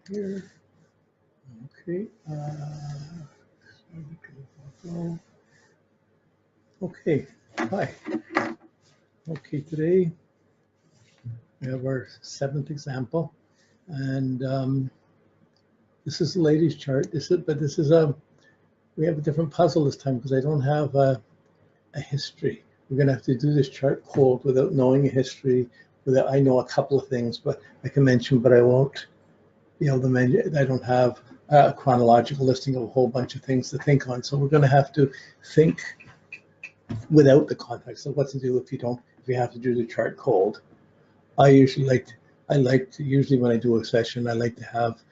here. Okay. Okay. Hi. Okay, today we have our 7th example, and this is the ladies' chart. We have a different puzzle this time because I don't have a history. We're going to have to do this chart cold without knowing a history. I know a couple of things, but I can mention, but I won't be able to mention. I don't have a chronological listing of a whole bunch of things to think on. So we're going to have to think without the context of what to do if you have to do the chart cold. Usually when I do a session, I like to have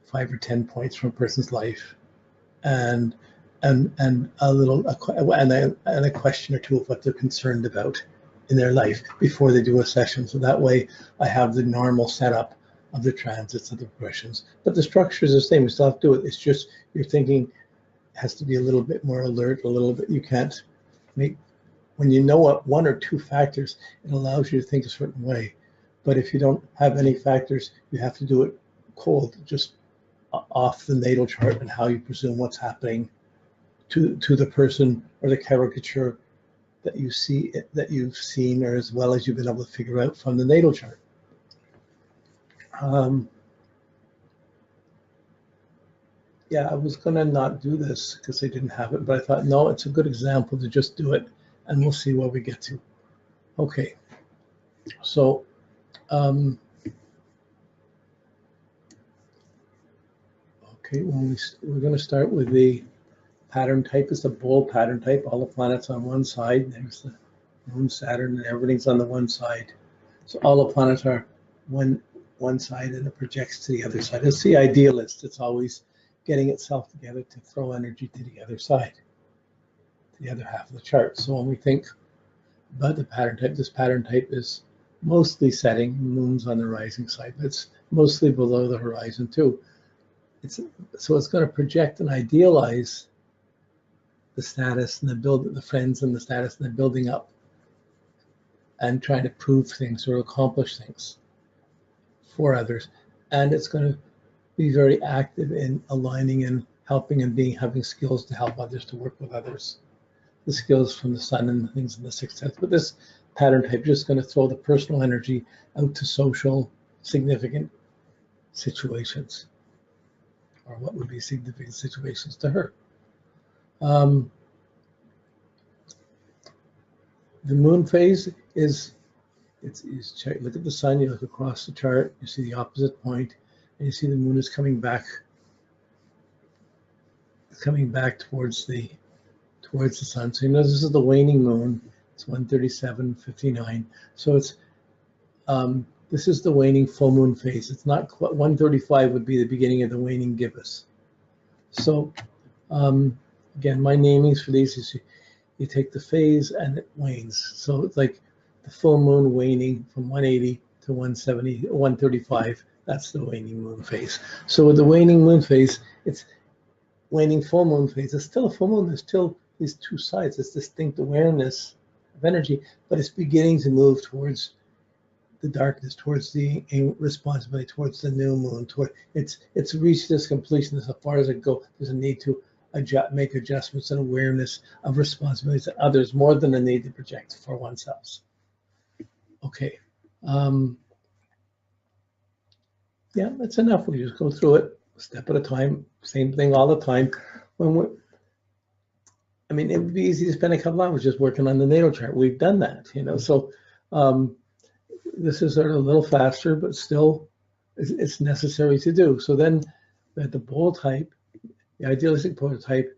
5 or 10 points from a person's life, and a question or two of what they're concerned about in their life before they do a session. So that way I have the normal setup of the transits of the progressions, but the structure is the same. We still have to do it. It's just your thinking has to be a little bit more alert, you can't make, when you know what 1 or 2 factors, it allows you to think a certain way. But if you don't have any factors, you have to do it cold, just off the natal chart and how you presume what's happening to the person or the caricature that you see, that you've seen, or as well as you've been able to figure out from the natal chart. Yeah, I was gonna not do this because I didn't have it, but I thought, no, it's a good example to just do it, and we'll see where we get to. Okay, so okay, we're going to start with the pattern type. It's a bold pattern type. All the planets on one side. There's the Moon, Saturn, and everything's on the one side. So all the planets are one side, and it projects to the other side. It's the idealist. It's always getting itself together to throw energy to the other side, to the other half of the chart. So when we think about the pattern type, this pattern type is mostly setting. Moon's on the rising side, but it's mostly below the horizon too. So it's going to project and idealize the status and the friends and the status, and the building up and trying to prove things or accomplish things for others. And it's going to be very active in aligning and helping and having skills to help others, to work with others. The skills from the sun and the things in the 6th sense. But this pattern type is just going to throw the personal energy out to social significant situations, or what would be significant situations to her. The moon phase is look at the sun, you look across the chart, you see the opposite point, and you see the moon is coming back towards the sun. So you know this is the waning moon. It's 137:59. So it's this is the waning full moon phase. It's not 135 would be the beginning of the waning gibbous. So again, my namings for these is you take the phase and it wanes. So it's like the full moon waning from 180 to 170, 135. That's the waning moon phase. So with the waning moon phase, it's waning full moon phase. It's still a full moon. There's still these 2 sides. It's distinct awareness of energy, but it's beginning to move towards the darkness, towards the responsibility, towards the new moon. It's reached this completion. As far as it goes, there's a need to make adjustments and awareness of responsibilities to others more than a need to project for oneself. Okay. Yeah, that's enough. We just go through it a step at a time. Same thing all the time. I mean, it would be easy to spend a couple hours just working on the natal chart. We've done that, you know. So this is a little faster, but still it's necessary to do. So then at the bold type, the idealistic prototype,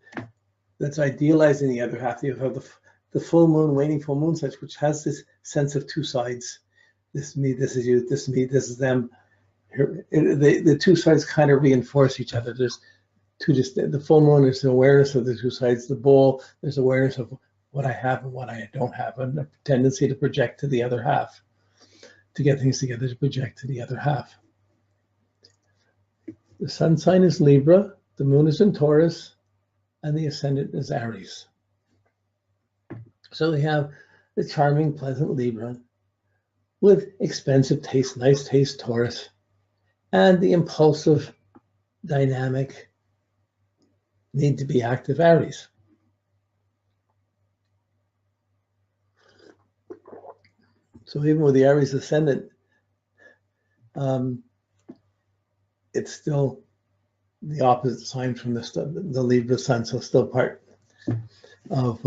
that's idealizing the other half. You have the full moon, waning full moon such, which has this sense of 2 sides. This is me, this is you, this is me, this is them. The 2 sides kind of reinforce each other. There's the full moon is the awareness of the 2 sides. The bull, there's awareness of what I have and what I don't have, and a tendency to project to the other half, to get things together, to project to the other half. The sun sign is Libra, the moon is in Taurus, and the ascendant is Aries. So we have the charming, pleasant Libra with expensive taste, nice taste Taurus, and the impulsive, dynamic, need to be active Aries. So even with the Aries ascendant, it's still the opposite sign from the Libra sun, so still part of,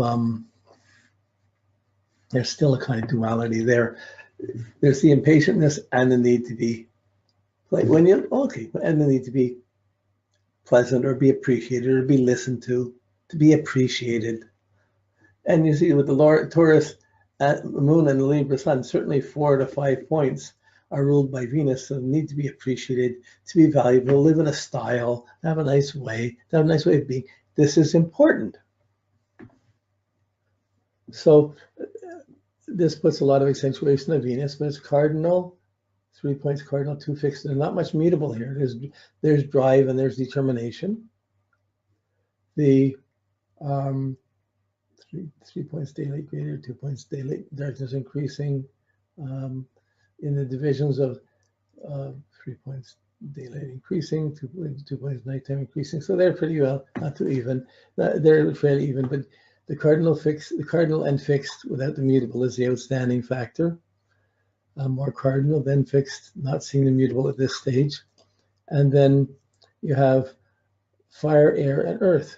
there's still a kind of duality there. There's the impatientness and the need to be, like when you, okay, and the need to be pleasant or be appreciated or be listened to be appreciated. And you see with the Lord Taurus moon and the Libra sun, certainly 4 to 5 points are ruled by Venus, so need to be appreciated, to be valuable, live in a style, have a nice way, have a nice way of being. This is important. So this puts a lot of accentuation of Venus, but it's cardinal, 3 points cardinal, 2 fixed. There's not much mutable here. There's drive and there's determination. The 3 points daylight greater, 2 points daylight darkness increasing. In the divisions of 3 points daylight increasing, 2 points nighttime increasing. So they're pretty well, not too even. They're fairly even, but the cardinal and fixed without the mutable is the outstanding factor. More cardinal, then fixed, not seeing the mutable at this stage. And then you have fire, air, and earth.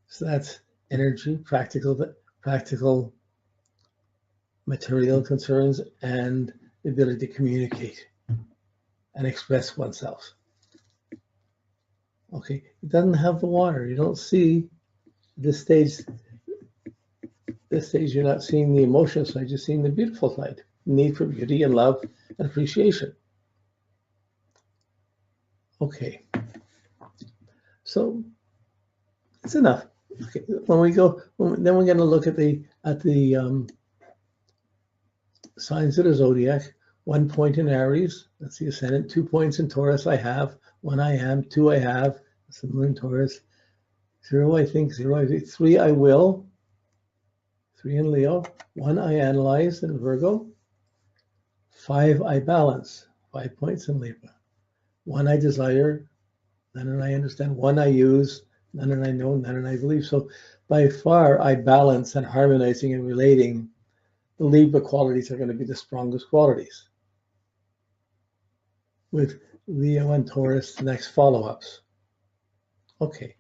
So that's energy, practical material concerns, and the ability to communicate and express oneself. Okay, it doesn't have the water. You don't see this stage. This stage, you're not seeing the emotional side. You're seeing the beautiful side. Need for beauty and love and appreciation. Okay, so it's enough. Okay, when we go, then we're going to look at the signs of the zodiac. 1 point in Aries, that's the ascendant. 2 points in Taurus I have. 1 I am, 2 I have, that's the moon in Taurus. 0 I think, 0 I think, 3 I will. 3 in Leo. 1 I analyze in Virgo. 5 I balance, 5 points in Libra. 1 I desire, none I understand. 1 I use, none I know, none I believe. So by far I balance and harmonizing and relating. The Libra qualities are going to be the strongest qualities, with Leo and Taurus the next follow-ups. Okay.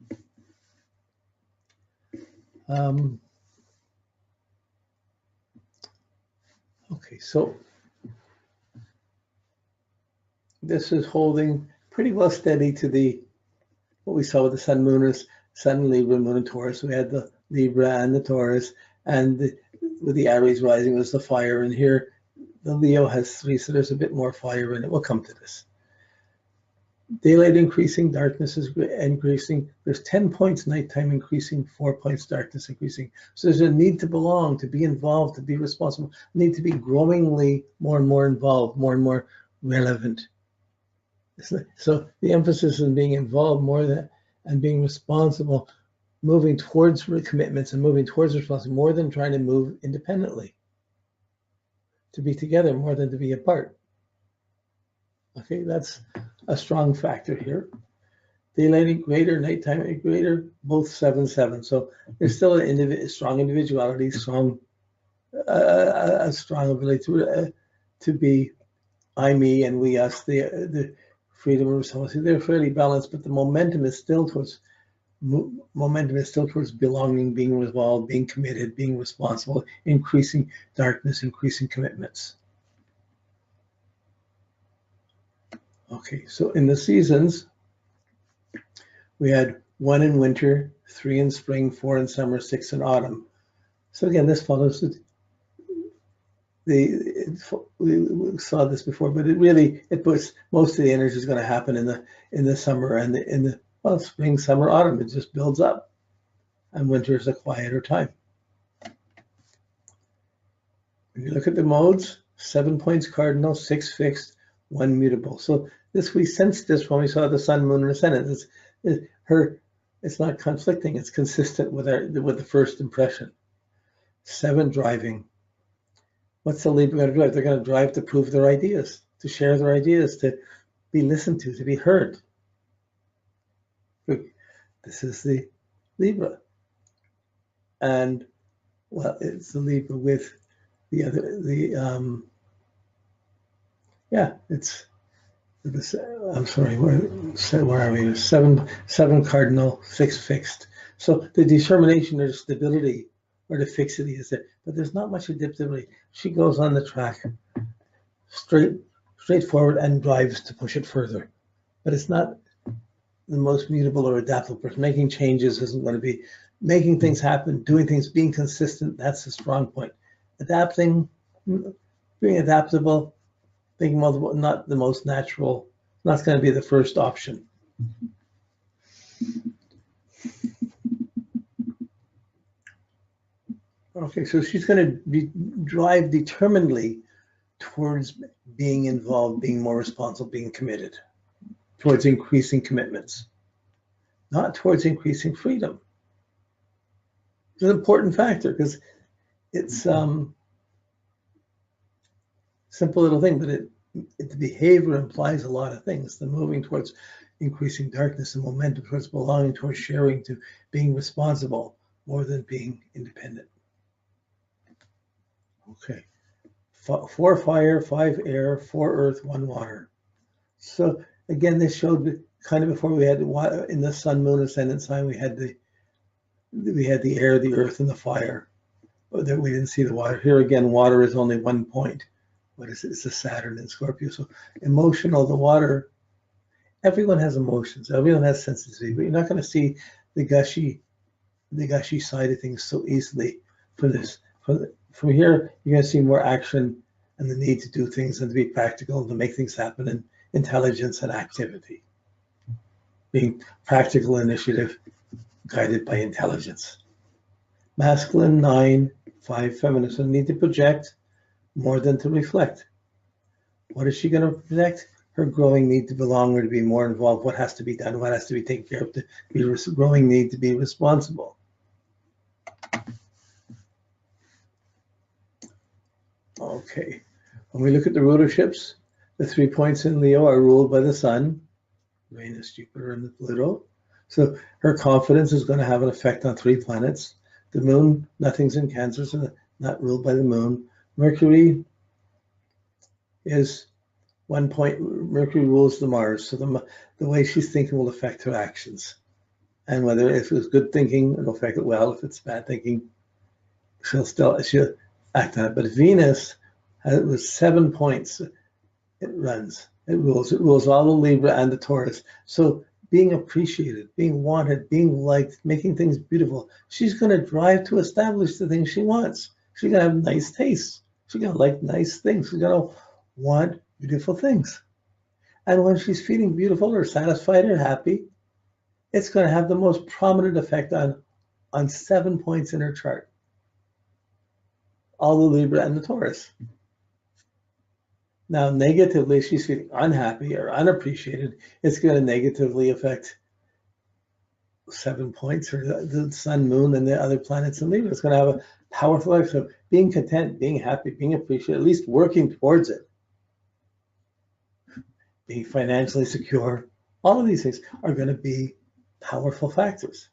Okay, so this is holding pretty well steady to what we saw with the Sun, Moon, Sun, Libra, Moon, and Taurus. We had the Libra and the Taurus, and with the Aries rising was the fire. And here the Leo has 3, so there's a bit more fire in it. We'll come to this. Daylight increasing, darkness is increasing. There's 10 points nighttime increasing, 4 points darkness increasing. So there's a need to belong, to be involved, to be responsible, need to be growingly more and more involved, more and more relevant. So the emphasis on being involved more than and being responsible, moving towards commitments and moving towards responsibility more than trying to move independently. To be together more than to be apart. Okay, that's a strong factor here. Daylight greater, nighttime greater, both 7-7. So there's still a strong individuality, a strong ability to be I, me, and we, us. The freedom and responsibility. They're fairly balanced, but the momentum is still towards belonging, being involved, being committed, being responsible, increasing darkness, increasing commitments. Okay, so in the seasons, we had 1 in winter, 3 in spring, 4 in summer, 6 in autumn. So again, this follows we saw this before, but it puts most of the energy is going to happen in the summer and in the spring, summer, autumn. It just builds up, and winter is a quieter time. When you look at the modes, 7 points cardinal, 6 fixed, 1 mutable. So we sensed this when we saw the Sun, Moon, and Ascendant. It's not conflicting. It's consistent with the first impression. 7 driving. What's the Libra going to drive? They're going to drive to prove their ideas, to share their ideas, to be listened to be heard. This is the Libra. And, well, it's the Libra with the other, it's, I'm sorry, where are we? Seven cardinal, 6 fixed. So the determination or stability or the fixity is there, but there's not much adaptability. She goes on the track straightforward and drives to push it further. But it's not the most mutable or adaptable person. Making changes isn't going to be making things happen, doing things, being consistent. That's the strong point. Adapting, being adaptable, thinking multiple, not the most natural, not going to be the first option. Okay, so she's going to drive determinedly towards being involved, being more responsible, being committed, towards increasing commitments, not towards increasing freedom. It's an important factor because it's simple little thing, but the behavior implies a lot of things. The moving towards increasing darkness and momentum, towards belonging, towards sharing, to being responsible more than being independent. Okay, 4 fire, 5 air, 4 earth, 1 water. So again, this showed kind of before we had in the sun, moon, ascendant sign, we had the air, the earth, and the fire. But then we didn't see the water. Here again, water is only 1 point. What is it? It's a Saturn in Scorpio. So emotional, the water. Everyone has emotions. Everyone has sensitivity, but you're not going to see the gushy side of things so easily for this. From here, you're going to see more action and the need to do things and to be practical and to make things happen, and intelligence and activity. Being practical initiative guided by intelligence. Masculine 9, 5 feminine. So need to project more than to reflect. What is she going to project? Her growing need to belong or to be more involved. What has to be done? What has to be taken care of? The growing need to be responsible. Okay. When we look at the rulerships, the 3 points in Leo are ruled by the Sun, Venus, Jupiter, and Pluto. So her confidence is going to have an effect on 3 planets. The Moon, nothing's in Cancer, so not ruled by the Moon. Mercury is 1 point. Mercury rules the Mars, so the way she's thinking will affect her actions. And whether if it's good thinking, it'll affect it well. If it's bad thinking, she'll act on it. But Venus was 7 points. It rules all the Libra and the Taurus. So being appreciated, being wanted, being liked, making things beautiful. She's going to drive to establish the things she wants. She's going to have nice tastes. She's going to like nice things. She's going to want beautiful things. And when she's feeling beautiful or satisfied or happy, it's going to have the most prominent effect on 7 points in her chart. All the Libra and the Taurus. Now, negatively, she's feeling unhappy or unappreciated. It's going to negatively affect 7 points, or the Sun, Moon, and the other planets in Libra. It's going to have a powerful effect of being content, being happy, being appreciated, at least working towards it. Being financially secure. All of these things are going to be powerful factors.